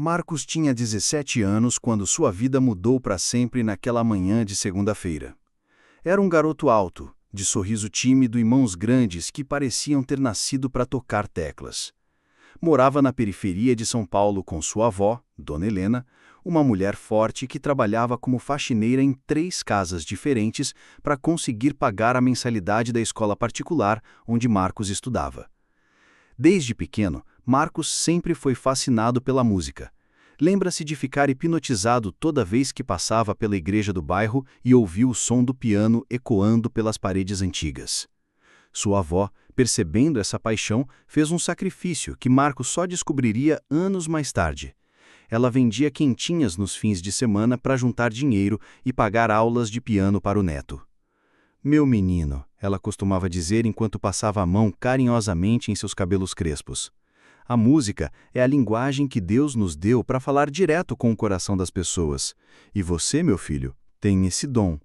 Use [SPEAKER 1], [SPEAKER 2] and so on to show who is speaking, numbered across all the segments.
[SPEAKER 1] Marcos tinha 17 anos quando sua vida mudou para sempre naquela manhã de segunda-feira. Era um garoto alto, de sorriso tímido e mãos grandes que pareciam ter nascido para tocar teclas. Morava na periferia de São Paulo com sua avó, Dona Helena, uma mulher forte que trabalhava como faxineira em 3 casas diferentes para conseguir pagar a mensalidade da escola particular onde Marcos estudava. Desde pequeno, Marcos sempre foi fascinado pela música. Lembra-se de ficar hipnotizado toda vez que passava pela igreja do bairro e ouvia o som do piano ecoando pelas paredes antigas. Sua avó, percebendo essa paixão, fez um sacrifício que Marcos só descobriria anos mais tarde. Ela vendia quentinhas nos fins de semana para juntar dinheiro e pagar aulas de piano para o neto. "Meu menino", ela costumava dizer enquanto passava a mão carinhosamente em seus cabelos crespos. A música é a linguagem que Deus nos deu para falar direto com o coração das pessoas. E você, meu filho, tem esse dom.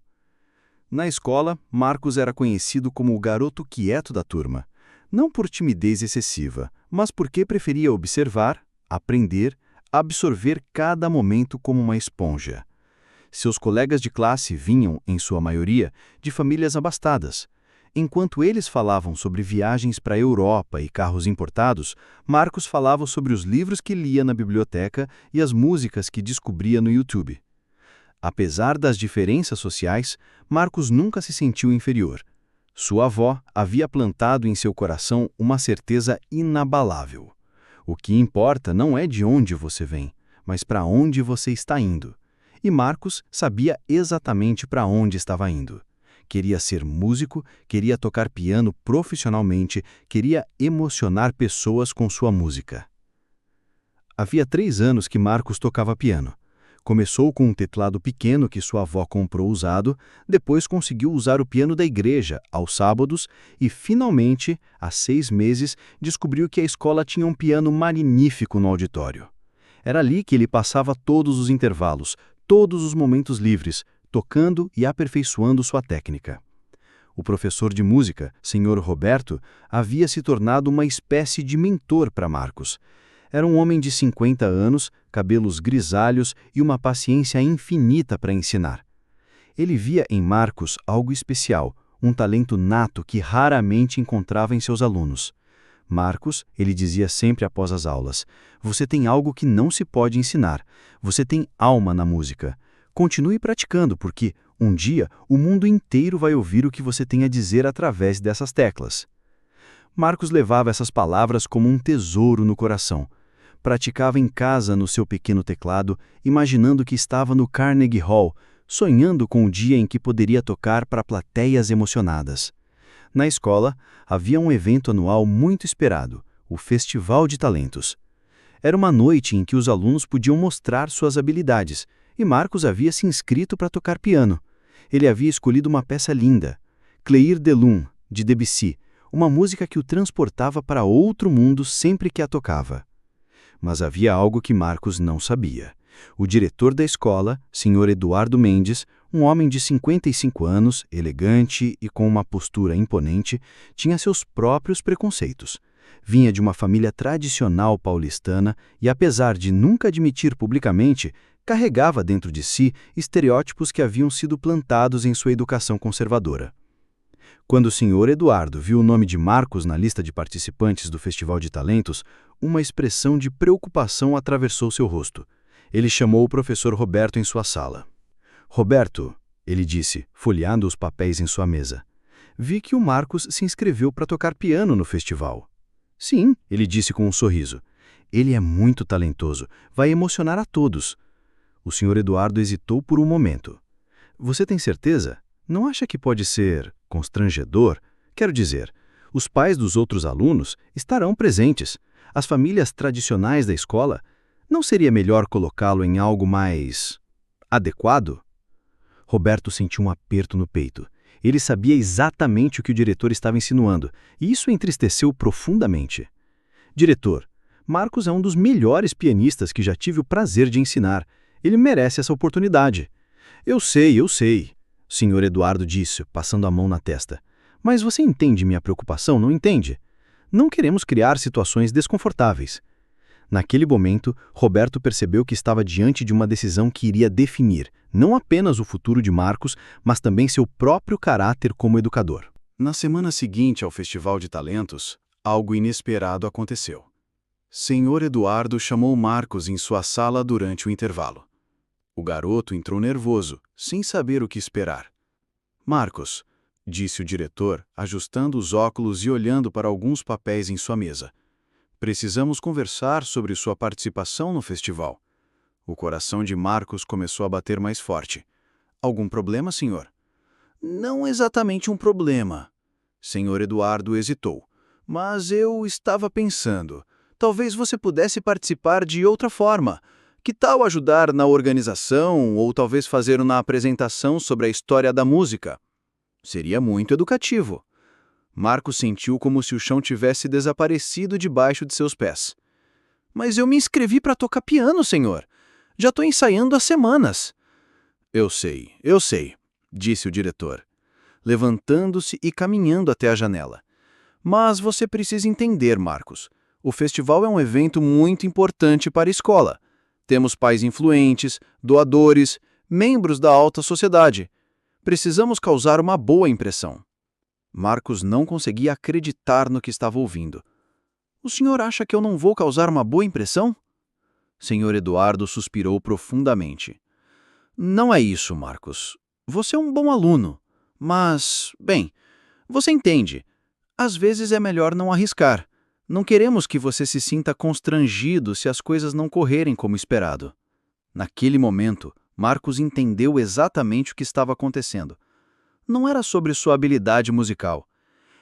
[SPEAKER 1] Na escola, Marcos era conhecido como o garoto quieto da turma. Não por timidez excessiva, mas porque preferia observar, aprender, absorver cada momento como uma esponja. Seus colegas de classe vinham, em sua maioria, de famílias abastadas. Enquanto eles falavam sobre viagens para a Europa e carros importados, Marcos falava sobre os livros que lia na biblioteca e as músicas que descobria no YouTube. Apesar das diferenças sociais, Marcos nunca se sentiu inferior. Sua avó havia plantado em seu coração uma certeza inabalável. O que importa não é de onde você vem, mas para onde você está indo. E Marcos sabia exatamente para onde estava indo. Queria ser músico, queria tocar piano profissionalmente, queria emocionar pessoas com sua música. Havia 3 anos que Marcos tocava piano. Começou com um teclado pequeno que sua avó comprou usado, depois conseguiu usar o piano da igreja, aos sábados, e finalmente, há 6 meses, descobriu que a escola tinha um piano magnífico no auditório. Era ali que ele passava todos os intervalos, todos os momentos livres, tocando e aperfeiçoando sua técnica. O professor de música, Sr. Roberto, havia se tornado uma espécie de mentor para Marcos. Era um homem de 50 anos, cabelos grisalhos e uma paciência infinita para ensinar. Ele via em Marcos algo especial, um talento nato que raramente encontrava em seus alunos. "Marcos", ele dizia sempre após as aulas, "você tem algo que não se pode ensinar. Você tem alma na música. Continue praticando, porque, um dia, o mundo inteiro vai ouvir o que você tem a dizer através dessas teclas." Marcos levava essas palavras como um tesouro no coração. Praticava em casa no seu pequeno teclado, imaginando que estava no Carnegie Hall, sonhando com o dia em que poderia tocar para plateias emocionadas. Na escola, havia um evento anual muito esperado, o Festival de Talentos. Era uma noite em que os alunos podiam mostrar suas habilidades, e Marcos havia se inscrito para tocar piano. Ele havia escolhido uma peça linda, Clair de Lune, de Debussy, uma música que o transportava para outro mundo sempre que a tocava. Mas havia algo que Marcos não sabia. O diretor da escola, Sr. Eduardo Mendes, um homem de 55 anos, elegante e com uma postura imponente, tinha seus próprios preconceitos. Vinha de uma família tradicional paulistana e, apesar de nunca admitir publicamente, carregava dentro de si estereótipos que haviam sido plantados em sua educação conservadora. Quando o Sr. Eduardo viu o nome de Marcos na lista de participantes do Festival de Talentos, uma expressão de preocupação atravessou seu rosto. Ele chamou o professor Roberto em sua sala. "Roberto", ele disse, folheando os papéis em sua mesa, "vi que o Marcos se inscreveu para tocar piano no festival." "Sim", ele disse com um sorriso. "Ele é muito talentoso, vai emocionar a todos." O Sr. Eduardo hesitou por um momento. "Você tem certeza? Não acha que pode ser constrangedor? Quero dizer, os pais dos outros alunos estarão presentes. As famílias tradicionais da escola. Não seria melhor colocá-lo em algo mais adequado?" Roberto sentiu um aperto no peito. Ele sabia exatamente o que o diretor estava insinuando, e isso entristeceu profundamente. "Diretor, Marcos é um dos melhores pianistas que já tive o prazer de ensinar. Ele merece essa oportunidade." Eu sei, o Sr. Eduardo disse, passando a mão na testa. "Mas você entende minha preocupação, não entende? Não queremos criar situações desconfortáveis."
[SPEAKER 2] Naquele momento, Roberto percebeu que estava diante de uma decisão que iria definir não apenas o futuro de Marcos, mas também seu próprio caráter como educador.
[SPEAKER 1] Na semana seguinte ao Festival de Talentos, algo inesperado aconteceu. Senhor Eduardo chamou Marcos em sua sala durante o intervalo. O garoto entrou nervoso, sem saber o que esperar. Marcos, disse o diretor, ajustando os óculos e olhando para alguns papéis em sua mesa. Precisamos conversar sobre sua participação no festival. O coração de Marcos começou a bater mais forte. Algum problema, senhor? Não exatamente um problema. Senhor Eduardo hesitou. Mas eu estava pensando, talvez você pudesse participar de outra forma. Que tal ajudar na organização ou talvez fazer uma apresentação sobre a história da música? Seria muito educativo. Marcos sentiu como se o chão tivesse desaparecido debaixo de seus pés. Mas eu me inscrevi para tocar piano, senhor. Já estou ensaiando há semanas. Eu sei, disse o diretor, levantando-se e caminhando até a janela. Mas você precisa entender, Marcos. O festival é um evento muito importante para a escola. Temos pais influentes, doadores, membros da alta sociedade. Precisamos causar uma boa impressão. Marcos não conseguia acreditar no que estava ouvindo. O senhor acha que eu não vou causar uma boa impressão? Senhor Eduardo suspirou profundamente. Não é isso, Marcos. Você é um bom aluno. Mas, bem, você entende. Às vezes é melhor não arriscar. Não queremos que você se sinta constrangido se as coisas não correrem como esperado. Naquele momento, Marcos entendeu exatamente o que estava acontecendo. Não era sobre sua habilidade musical.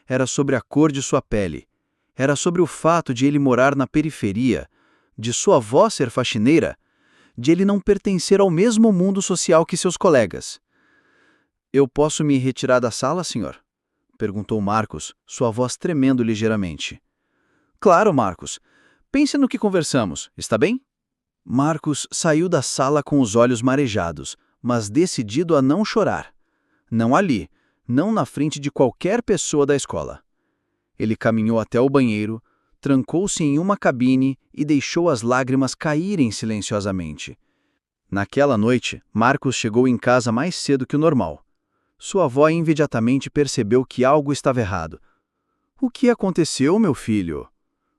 [SPEAKER 1] Era sobre a cor de sua pele. Era sobre o fato de ele morar na periferia, de sua avó ser faxineira, de ele não pertencer ao mesmo mundo social que seus colegas. Eu posso me retirar da sala, senhor? Perguntou Marcos, sua voz tremendo ligeiramente. Claro, Marcos. Pense no que conversamos, está bem? Marcos saiu da sala com os olhos marejados, mas decidido a não chorar. Não ali, não na frente de qualquer pessoa da escola. Ele caminhou até o banheiro, trancou-se em uma cabine e deixou as lágrimas caírem silenciosamente. Naquela noite, Marcos chegou em casa mais cedo que o normal. Sua avó imediatamente percebeu que algo estava errado. O que aconteceu, meu filho?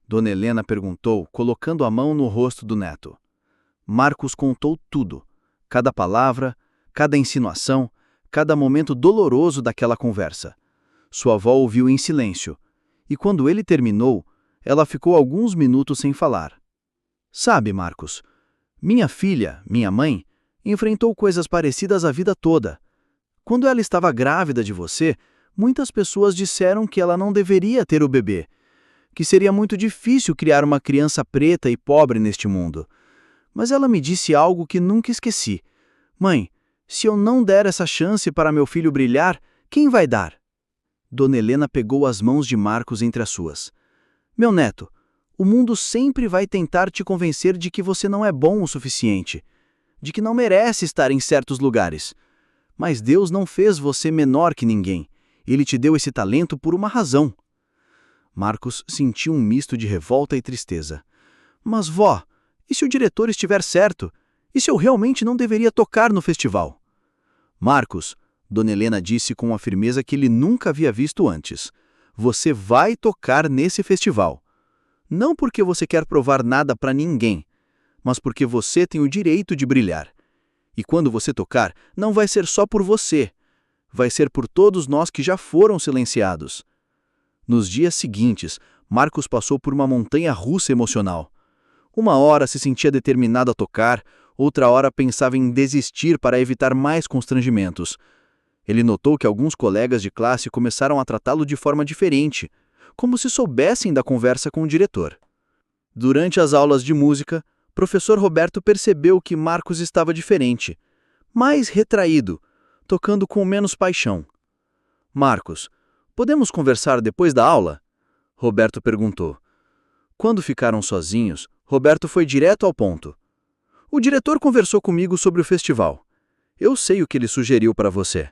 [SPEAKER 1] Dona Helena perguntou, colocando a mão no rosto do neto. Marcos contou tudo, cada palavra, cada insinuação, cada momento doloroso daquela conversa. Sua avó ouviu em silêncio, e quando ele terminou, ela ficou alguns minutos sem falar. Sabe, Marcos, minha filha, minha mãe, enfrentou coisas parecidas a vida toda. Quando ela estava grávida de você, muitas pessoas disseram que ela não deveria ter o bebê, que seria muito difícil criar uma criança preta e pobre neste mundo. Mas ela me disse algo que nunca esqueci. Mãe, se eu não der essa chance para meu filho brilhar, quem vai dar? Dona Helena pegou as mãos de Marcos entre as suas. Meu neto, o mundo sempre vai tentar te convencer de que você não é bom o suficiente, de que não merece estar em certos lugares. Mas Deus não fez você menor que ninguém. Ele te deu esse talento por uma razão. Marcos sentiu um misto de revolta e tristeza. Mas, vó, e se o diretor estiver certo? E se eu realmente não deveria tocar no festival? Marcos, Dona Helena disse com uma firmeza que ele nunca havia visto antes. Você vai tocar nesse festival. Não porque você quer provar nada para ninguém, mas porque você tem o direito de brilhar. E quando você tocar, não vai ser só por você. Vai ser por todos nós que já foram silenciados. Nos dias seguintes, Marcos passou por uma montanha-russa emocional. Uma hora se sentia determinado a tocar, outra hora pensava em desistir para evitar mais constrangimentos. Ele notou que alguns colegas de classe começaram a tratá-lo de forma diferente, como se soubessem da conversa com o diretor. Durante as aulas de música, professor Roberto percebeu que Marcos estava diferente, mais retraído, tocando com menos paixão. Marcos, podemos conversar depois da aula? Roberto perguntou. Quando ficaram sozinhos, Roberto foi direto ao ponto. O diretor conversou comigo sobre o festival. Eu sei o que ele sugeriu para você.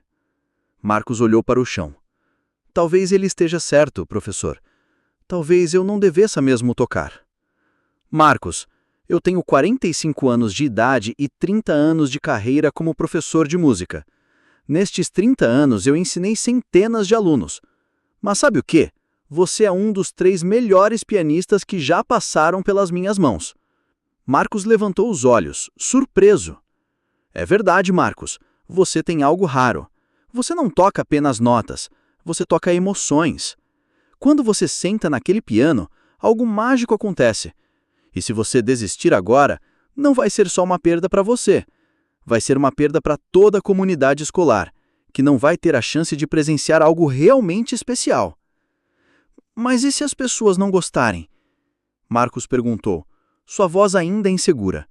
[SPEAKER 1] Marcos olhou para o chão. Talvez ele esteja certo, professor. Talvez eu não devesse mesmo tocar. Marcos, eu tenho 45 anos de idade e 30 anos de carreira como professor de música. Nestes 30 anos eu ensinei centenas de alunos. Mas sabe o quê? Você é um dos 3 melhores pianistas que já passaram pelas minhas mãos. Marcos levantou os olhos, surpreso. É verdade, Marcos. Você tem algo raro. Você não toca apenas notas, você toca emoções. Quando você senta naquele piano, algo mágico acontece. E se você desistir agora, não vai ser só uma perda para você. Vai ser uma perda para toda a comunidade escolar, que não vai ter a chance de presenciar algo realmente especial. Mas e se as pessoas não gostarem? Marcos perguntou, sua voz ainda insegura.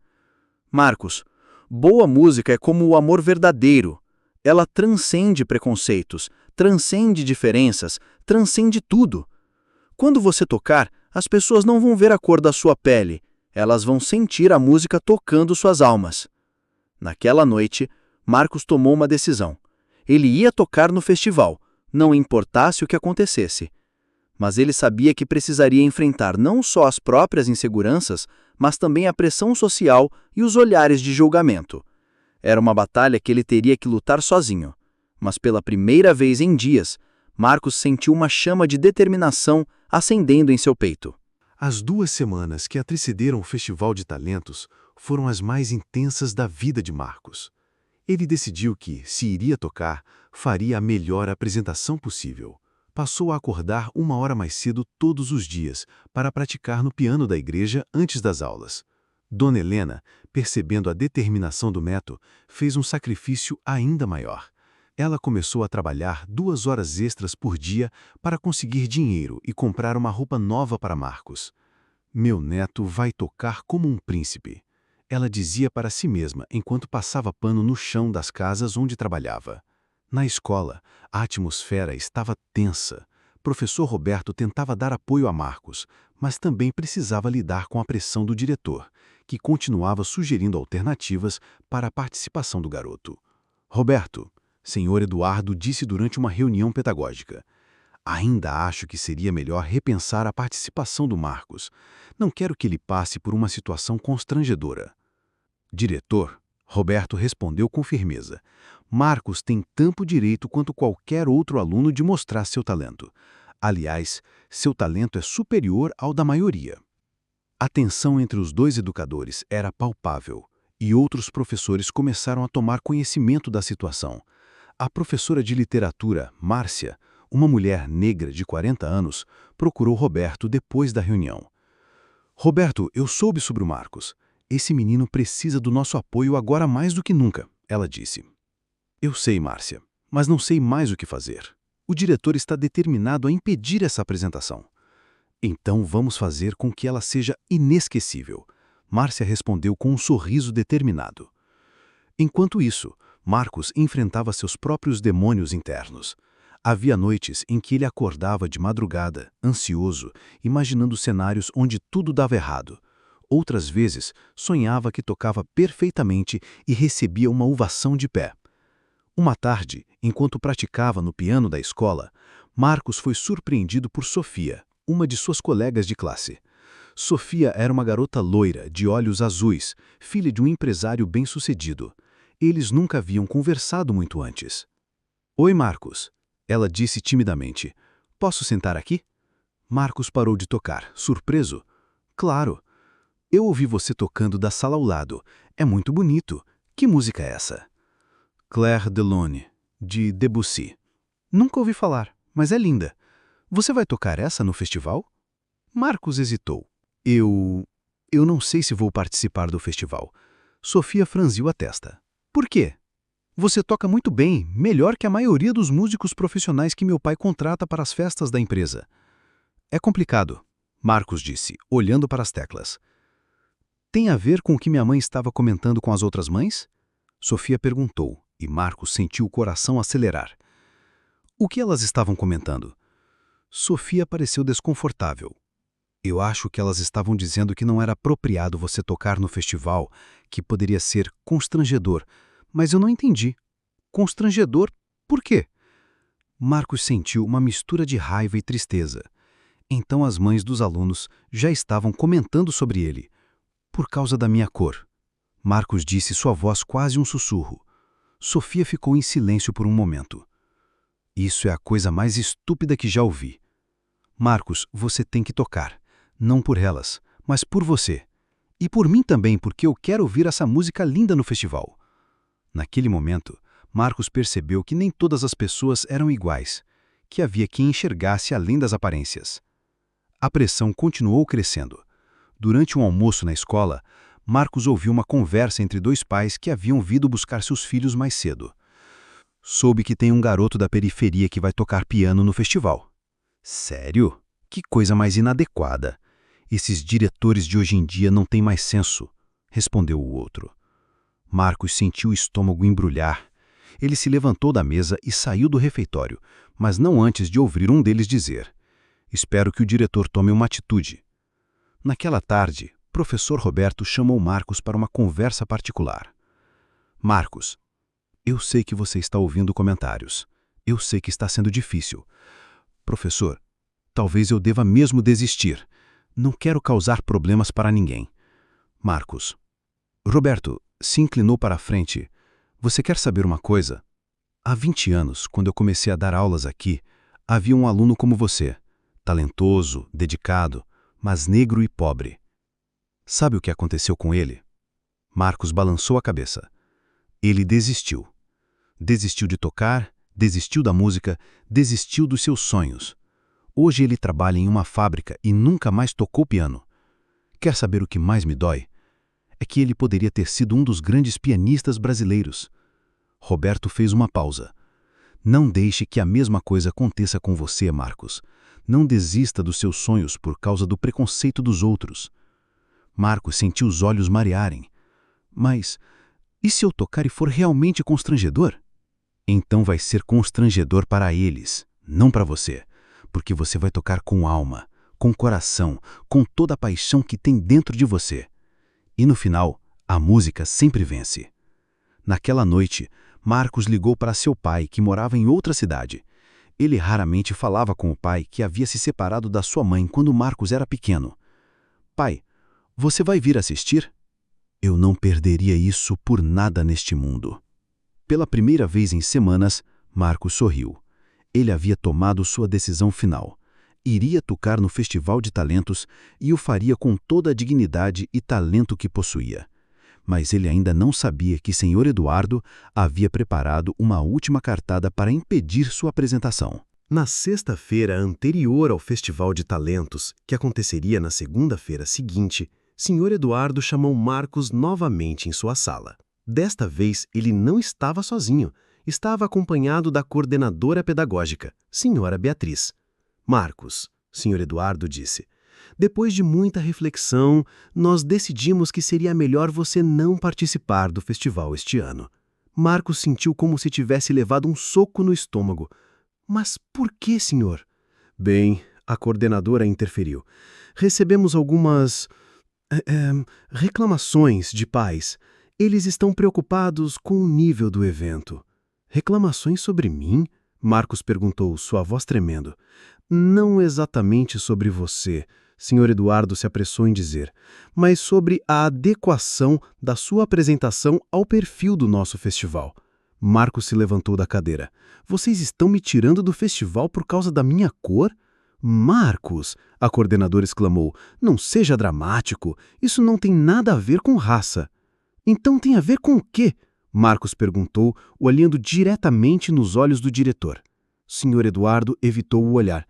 [SPEAKER 1] Marcos, boa música é como o amor verdadeiro. Ela transcende preconceitos, transcende diferenças, transcende tudo. Quando você tocar, as pessoas não vão ver a cor da sua pele, elas vão sentir a música tocando suas almas. Naquela noite, Marcos tomou uma decisão. Ele ia tocar no festival, não importasse o que acontecesse. Mas ele sabia que precisaria enfrentar não só as próprias inseguranças, mas também a pressão social e os olhares de julgamento. Era uma batalha que ele teria que lutar sozinho. Mas pela primeira vez em dias, Marcos sentiu uma chama de determinação acendendo em seu peito.
[SPEAKER 3] As 2 semanas que antecederam o Festival de Talentos foram as mais intensas da vida de Marcos. Ele decidiu que, se iria tocar, faria a melhor apresentação possível. Passou a acordar 1 hora mais cedo todos os dias para praticar no piano da igreja antes das aulas. Dona Helena, percebendo a determinação do neto, fez um sacrifício ainda maior. Ela começou a trabalhar 2 horas extras por dia para conseguir dinheiro e comprar uma roupa nova para Marcos. Meu neto vai tocar como um príncipe, ela dizia para si mesma enquanto passava pano no chão das casas onde trabalhava. Na escola, a atmosfera estava tensa. Professor Roberto tentava dar apoio a Marcos, mas também precisava lidar com a pressão do diretor, que continuava sugerindo alternativas para a participação do garoto. Roberto, Senhor Eduardo disse durante uma reunião pedagógica, ainda acho que seria melhor repensar a participação do Marcos. Não quero que ele passe por uma situação constrangedora. Diretor, Roberto respondeu com firmeza. Marcos tem tanto direito quanto qualquer outro aluno de mostrar seu talento. Aliás, seu talento é superior ao da maioria. A tensão entre os 2 educadores era palpável, e outros professores começaram a tomar conhecimento da situação. A professora de literatura, Márcia, uma mulher negra de 40 anos, procurou Roberto depois da reunião. Roberto, eu soube sobre o Marcos. Esse menino precisa do nosso apoio agora mais do que nunca, ela disse. Eu sei, Márcia, mas não sei mais o que fazer. O diretor está determinado a impedir essa apresentação. Então vamos fazer com que ela seja inesquecível. Márcia respondeu com um sorriso determinado. Enquanto isso, Marcos enfrentava seus próprios demônios internos. Havia noites em que ele acordava de madrugada, ansioso, imaginando cenários onde tudo dava errado. Outras vezes, sonhava que tocava perfeitamente e recebia uma ovação de pé. Uma tarde, enquanto praticava no piano da escola, Marcos foi surpreendido por Sofia, uma de suas colegas de classe. Sofia era uma garota loira, de olhos azuis, filha de um empresário bem-sucedido. Eles nunca haviam conversado muito antes. Oi, Marcos, ela disse timidamente. Posso sentar aqui? Marcos parou de tocar, surpreso. Claro. Eu ouvi você tocando da sala ao lado. É muito bonito. Que música é essa? Claire de Lune, de Debussy. Nunca ouvi falar, mas é linda. Você vai tocar essa no festival? Marcos hesitou. Eu não sei se vou participar do festival. Sofia franziu a testa. Por quê? Você toca muito bem, melhor que a maioria dos músicos profissionais que meu pai contrata para as festas da empresa. É complicado, Marcos disse, olhando para as teclas. Tem a ver com o que minha mãe estava comentando com as outras mães? Sofia perguntou, e Marcos sentiu o coração acelerar. O que elas estavam comentando? Sofia pareceu desconfortável. Eu acho que elas estavam dizendo que não era apropriado você tocar no festival, que poderia ser constrangedor, mas eu não entendi. Constrangedor? Por quê? Marcos sentiu uma mistura de raiva e tristeza. Então as mães dos alunos já estavam comentando sobre ele.
[SPEAKER 2] Por causa da minha cor. Marcos disse, sua voz quase um sussurro. Sofia ficou em silêncio por um momento. Isso é a coisa mais estúpida que já ouvi. Marcos, você tem que tocar. Não por elas, mas por você. E por mim também, porque eu quero ouvir essa música linda no festival. Naquele momento, Marcos percebeu que nem todas as pessoas eram iguais, que havia quem enxergasse além das aparências. A pressão continuou crescendo. Durante um almoço na escola, Marcos ouviu uma conversa entre dois pais que haviam vindo buscar seus filhos mais cedo. Soube que tem um garoto da periferia que vai tocar piano no festival. Sério? Que coisa mais inadequada. Esses diretores de hoje em dia não têm mais senso, respondeu o outro. Marcos sentiu o estômago embrulhar. Ele se levantou da mesa e saiu do refeitório, mas não antes de ouvir um deles dizer: espero que o diretor tome uma atitude. Naquela tarde, professor Roberto chamou Marcos para uma conversa particular. Marcos, eu sei que você está ouvindo comentários. Eu sei que está sendo difícil. Professor, talvez eu deva mesmo desistir. Não quero causar problemas para ninguém. Marcos. Roberto se inclinou para a frente. Você quer saber uma coisa? Há 20 anos, quando eu comecei a dar aulas aqui, havia um aluno como você, talentoso, dedicado, mas negro e pobre. Sabe o que aconteceu com ele? Marcos balançou a cabeça. Ele desistiu. Desistiu de tocar, desistiu da música, desistiu dos seus sonhos. Hoje ele trabalha em uma fábrica e nunca mais tocou piano. Quer saber o que mais me dói? É que ele poderia ter sido um dos grandes pianistas brasileiros. Roberto fez uma pausa. Não deixe que a mesma coisa aconteça com você, Marcos. Não desista dos seus sonhos por causa do preconceito dos outros. Marcos sentiu os olhos marearem. Mas, e se eu tocar e for realmente constrangedor? Então vai ser constrangedor para eles, não para você, porque você vai tocar com alma, com coração, com toda a paixão que tem dentro de você. E no final, a música sempre vence. Naquela noite, Marcos ligou para seu pai, que morava em outra cidade. Ele raramente falava com o pai, que havia se separado da sua mãe quando Marcos era pequeno. Pai, você vai vir assistir? Eu não perderia isso por nada neste mundo. Pela primeira vez em semanas, Marcos sorriu. Ele havia tomado sua decisão final. Iria tocar no Festival de Talentos e o faria com toda a dignidade e talento que possuía. Mas ele ainda não sabia que Sr. Eduardo havia preparado uma última cartada para impedir sua apresentação.
[SPEAKER 3] Na sexta-feira anterior ao Festival de Talentos, que aconteceria na segunda-feira seguinte, Sr. Eduardo chamou Marcos novamente em sua sala. Desta vez, ele não estava sozinho. Estava acompanhado da coordenadora pedagógica, Sra. Beatriz. Marcos, Sr. Eduardo disse, depois de muita reflexão, nós decidimos que seria melhor você não participar do festival este ano. Marcos sentiu como se tivesse levado um soco no estômago. Mas por que, senhor? Bem, a coordenadora interferiu. Recebemos algumas reclamações de pais. Eles estão preocupados com o nível do evento. Reclamações sobre mim? Marcos perguntou, sua voz tremendo. Não exatamente sobre você, Sr. Eduardo se apressou em dizer, mas sobre a adequação da sua apresentação ao perfil do nosso festival. Marcos se levantou da cadeira. Vocês estão me tirando do festival por causa da minha cor? Marcos, a coordenadora exclamou, não seja dramático. Isso não tem nada a ver com raça. Então tem a ver com o quê? Marcos perguntou, olhando diretamente nos olhos do diretor. Sr. Eduardo evitou o olhar.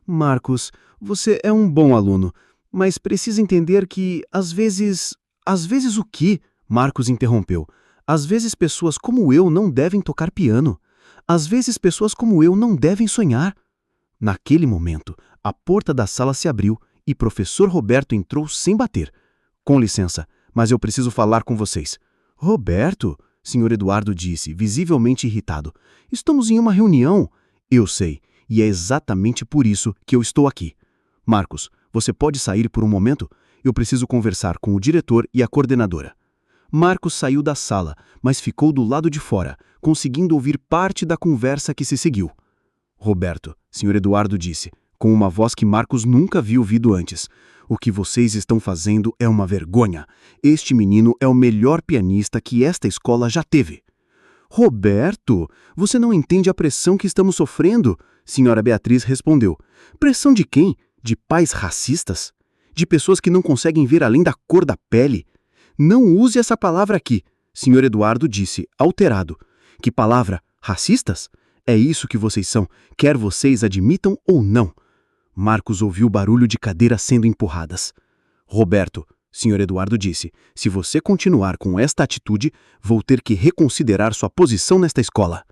[SPEAKER 3] Marcos, você é um bom aluno, mas precisa entender que, às vezes... Às vezes o quê? Marcos interrompeu. Às vezes pessoas como eu não devem tocar piano. Às vezes pessoas como eu não devem sonhar. Naquele momento, a porta da sala se abriu e professor Roberto entrou sem bater. Com licença, mas eu preciso falar com vocês. Roberto? Sr. Eduardo disse, visivelmente irritado. Estamos em uma reunião. Eu sei, e é exatamente por isso que eu estou aqui. Marcos, você pode sair por um momento? Eu preciso conversar com o diretor e a coordenadora. Marcos saiu da sala, mas ficou do lado de fora, conseguindo ouvir parte da conversa que se seguiu. Roberto, Sr. Eduardo disse,
[SPEAKER 2] com uma voz que Marcos nunca havia ouvido antes. O que vocês estão fazendo é uma vergonha. Este menino é o melhor pianista que esta escola já teve. Roberto, você não entende a pressão que estamos sofrendo? Senhora Beatriz respondeu. Pressão de quem? De pais racistas? De pessoas que não conseguem ver além da cor da pele? Não use essa palavra aqui, Senhor Eduardo disse, alterado. Que palavra? Racistas? É isso que vocês são, quer vocês admitam ou não. Marcos ouviu barulho de cadeiras sendo empurradas. Roberto, Senhor Eduardo disse, se você continuar com esta atitude, vou ter que reconsiderar sua posição nesta escola.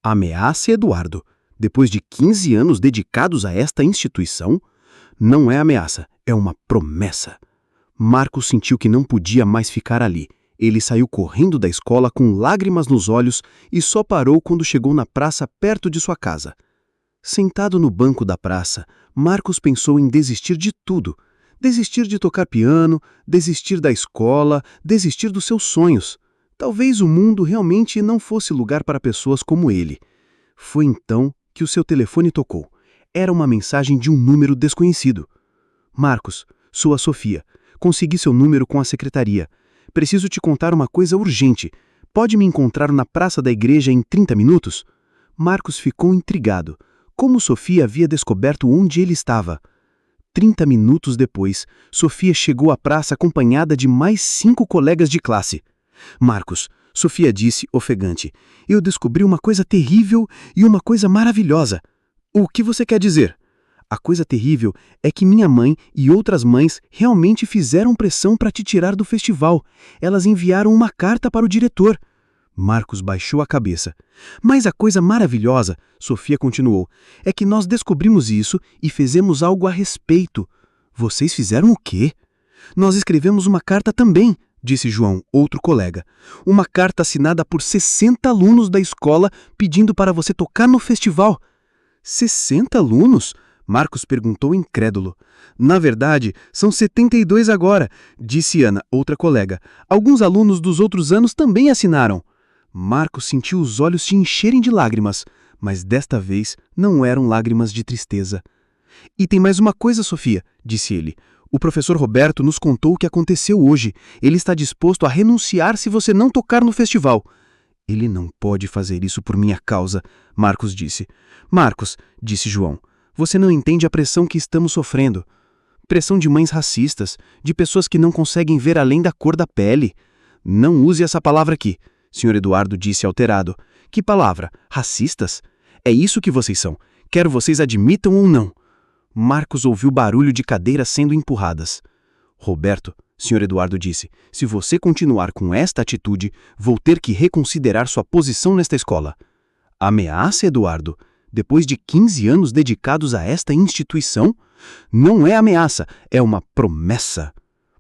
[SPEAKER 2] Ameaça Eduardo. Depois de 15 anos dedicados a esta instituição, não é ameaça, é uma promessa. Marcos sentiu que não podia mais ficar ali. Ele saiu correndo da escola com lágrimas nos olhos e só parou quando chegou na praça perto de sua casa. Sentado no banco da praça, Marcos pensou em desistir de tudo. Desistir de tocar piano, desistir da escola, desistir dos seus sonhos. Talvez o mundo realmente não fosse lugar para pessoas como ele. Foi então que o seu telefone tocou. Era uma mensagem de um número desconhecido. Marcos, sou a Sofia. Consegui seu número com a secretaria. Preciso te contar uma coisa urgente. Pode me encontrar na praça da igreja em 30 minutos? Marcos ficou intrigado. Como Sofia havia descoberto onde ele estava? 30 minutos depois, Sofia chegou à praça acompanhada de mais 5 colegas de classe. Marcos, Sofia disse, ofegante, eu descobri uma coisa terrível e uma coisa maravilhosa. O que você quer dizer? A coisa terrível é que minha mãe e outras mães realmente fizeram pressão para te tirar do festival. Elas enviaram uma carta para o diretor. Marcos baixou a cabeça. Mas a coisa maravilhosa, Sofia continuou, é que nós descobrimos isso e fizemos algo a respeito. Vocês fizeram o quê? Nós escrevemos uma carta também, disse João, outro colega. Uma carta assinada por 60 alunos da escola pedindo para você tocar no festival. 60 alunos? Marcos perguntou incrédulo. Na verdade, são 72 agora, disse Ana, outra colega. Alguns alunos dos outros anos também assinaram. Marcos sentiu os olhos se encherem de lágrimas, mas desta vez não eram lágrimas de tristeza. E tem mais uma coisa, Sofia, disse ele. O professor Roberto nos contou o que aconteceu hoje. Ele está disposto a renunciar se você não tocar no festival. Ele não pode fazer isso por minha causa, Marcos disse. Marcos, disse João, você não entende a pressão que estamos sofrendo. Pressão de mães racistas, de pessoas que não conseguem ver além da cor da pele. Não use essa palavra aqui. Senhor Eduardo disse alterado. Que palavra? Racistas? É isso que vocês são, quer vocês admitam ou não. Marcos ouviu barulho de cadeiras sendo empurradas. Roberto, Senhor Eduardo disse, se você continuar com esta atitude, vou ter que reconsiderar sua posição nesta escola. Ameaça, Eduardo? Depois de 15 anos dedicados a esta instituição? Não é ameaça, é uma promessa.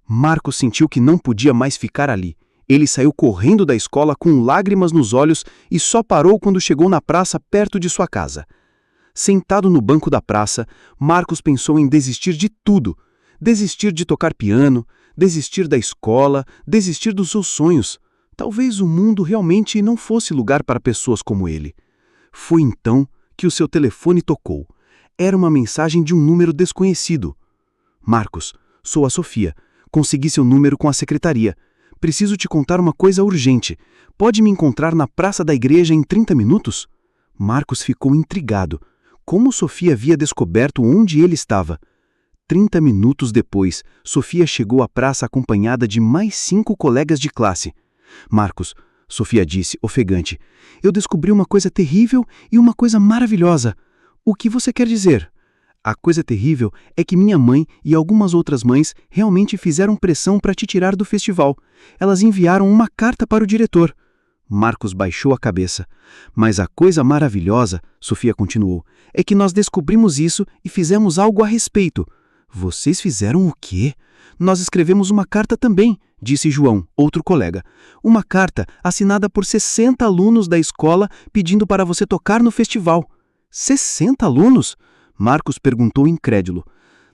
[SPEAKER 2] Marcos sentiu que não podia mais ficar ali. Ele saiu correndo da escola com lágrimas nos olhos e só parou quando chegou na praça perto de sua casa. Sentado no banco da praça, Marcos pensou em desistir de tudo. Desistir de tocar piano, desistir da escola, desistir dos seus sonhos. Talvez o mundo realmente não fosse lugar para pessoas como ele. Foi então que o seu telefone tocou. Era uma mensagem de um número desconhecido. Marcos, sou a Sofia. Consegui seu número com a secretaria. Preciso te contar uma coisa urgente. Pode me encontrar na praça da igreja em 30 minutos? Marcos ficou intrigado. Como Sofia havia descoberto onde ele estava? 30 minutos depois, Sofia chegou à praça acompanhada de mais 5 colegas de classe. Marcos, Sofia disse, ofegante, eu descobri uma coisa terrível e uma coisa maravilhosa. O que você quer dizer? A coisa terrível é que minha mãe e algumas outras mães realmente fizeram pressão para te tirar do festival. Elas enviaram uma carta para o diretor. Marcos baixou a cabeça. Mas a coisa maravilhosa, Sofia continuou, é que nós descobrimos isso e fizemos algo a respeito. Vocês fizeram o quê? Nós escrevemos uma carta também, disse João, outro colega. Uma carta assinada por 60 alunos da escola pedindo para você tocar no festival. 60 alunos? Marcos perguntou incrédulo.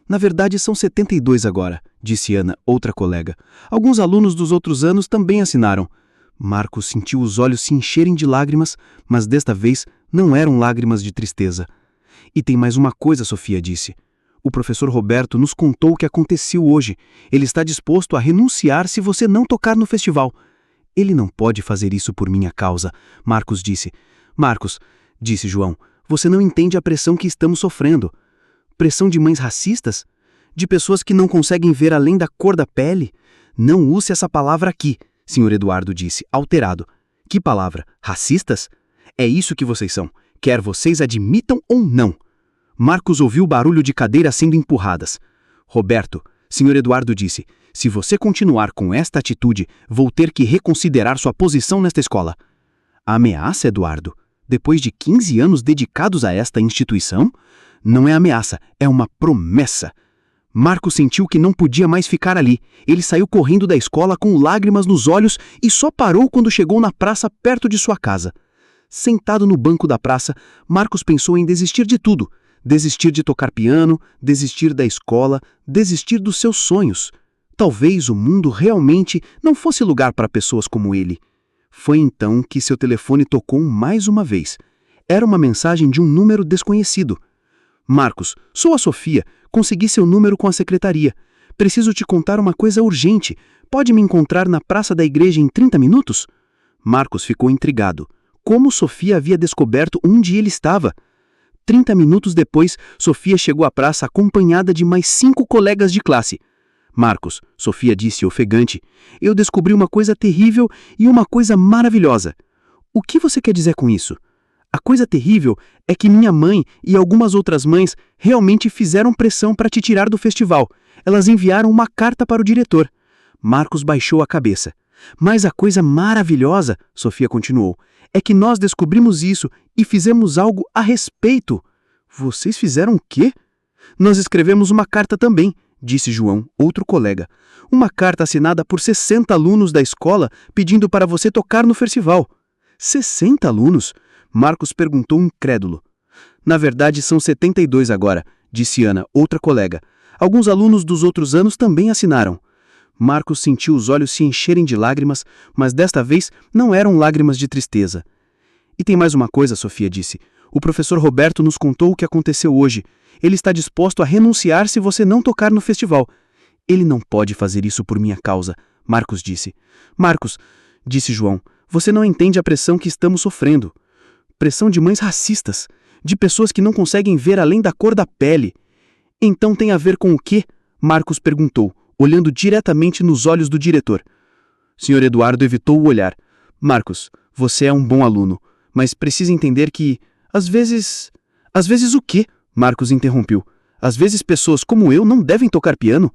[SPEAKER 2] Na verdade, são 72 agora, disse Ana, outra colega. Alguns alunos dos outros anos também assinaram. Marcos sentiu os olhos se encherem de lágrimas, mas desta vez não eram lágrimas de tristeza. E tem mais uma coisa, Sofia disse. O professor Roberto nos contou o que aconteceu hoje. Ele está disposto a renunciar se você não tocar no festival. Ele não pode fazer isso por minha causa, Marcos disse. Marcos, disse João, você não entende a pressão que estamos sofrendo. Pressão de mães racistas? De pessoas que não conseguem ver além da cor da pele? Não use essa palavra aqui, Sr. Eduardo disse, alterado. Que palavra? Racistas? É isso que vocês são, quer vocês admitam ou não. Marcos ouviu o barulho de cadeiras sendo empurradas. Roberto, Sr. Eduardo disse, se você continuar com esta atitude, vou ter que reconsiderar sua posição nesta escola. Ameaça, Eduardo? Depois de 15 anos dedicados a esta instituição? Não é ameaça, é uma promessa. Marcos sentiu que não podia mais ficar ali. Ele saiu correndo da escola com lágrimas nos olhos e só parou quando chegou na praça perto de sua casa. Sentado no banco da praça, Marcos pensou em desistir de tudo. Desistir de tocar piano, desistir da escola, desistir dos seus sonhos. Talvez o mundo realmente não fosse lugar para pessoas como ele. Foi então que seu telefone tocou mais uma vez. Era uma mensagem de um número desconhecido. Marcos, sou a Sofia. Consegui seu número com a secretaria. Preciso te contar uma coisa urgente. Pode me encontrar na praça da igreja em 30 minutos? Marcos ficou intrigado. Como Sofia havia descoberto onde ele estava? 30 minutos depois, Sofia chegou à praça acompanhada de mais 5 colegas de classe. Marcos, Sofia disse ofegante, eu descobri uma coisa terrível e uma coisa maravilhosa. O que você quer dizer com isso? A coisa terrível é que minha mãe e algumas outras mães realmente fizeram pressão para te tirar do festival. Elas enviaram uma carta para o diretor. Marcos baixou a cabeça. Mas a coisa maravilhosa, Sofia continuou, é que nós descobrimos isso e fizemos algo a respeito. Vocês fizeram o quê? Nós escrevemos uma carta também, disse João, outro colega. Uma carta assinada por 60 alunos da escola pedindo para você tocar no festival. 60 alunos? Marcos perguntou incrédulo. Na verdade, são 72 agora, disse Ana, outra colega. Alguns alunos dos outros anos também assinaram. Marcos sentiu os olhos se encherem de lágrimas, mas desta vez não eram lágrimas de tristeza. E tem mais uma coisa, Sofia disse. O professor Roberto nos contou o que aconteceu hoje. Ele está disposto a renunciar se você não tocar no festival. Ele não pode fazer isso por minha causa, Marcos disse. Marcos, disse João, você não entende a pressão que estamos sofrendo. Pressão de mães racistas, de pessoas que não conseguem ver além da cor da pele. Então tem a ver com o quê? Marcos perguntou, olhando diretamente nos olhos do diretor. Sr. Eduardo evitou o olhar. Marcos, você é um bom aluno, mas precisa entender que, às vezes... Às vezes o quê? Marcos interrompeu. Às vezes pessoas como eu não devem tocar piano.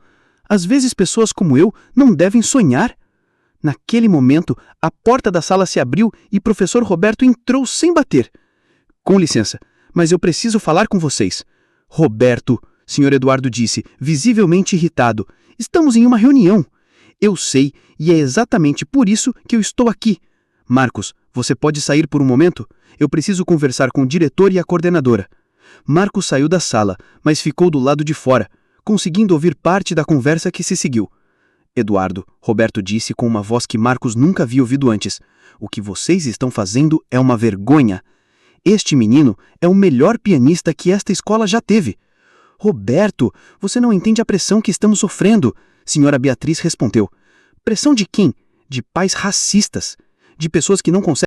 [SPEAKER 2] Às vezes pessoas como eu não devem sonhar. Naquele momento, a porta da sala se abriu e professor Roberto entrou sem bater. Com licença, mas eu preciso falar com vocês. Roberto, Sr. Eduardo disse, visivelmente irritado. Estamos em uma reunião. Eu sei, e é exatamente por isso que eu estou aqui. Marcos, você pode sair por um momento? Eu preciso conversar com o diretor e a coordenadora. Marcos saiu da sala, mas ficou do lado de fora, conseguindo ouvir parte da conversa que se seguiu. Eduardo, Roberto disse com uma voz que Marcos nunca havia ouvido antes. O que vocês estão fazendo é uma vergonha. Este menino é o melhor pianista que esta escola já teve. Roberto, você não entende a pressão que estamos sofrendo, Senhora Beatriz respondeu. Pressão de quem? De pais racistas. De pessoas que não conseguem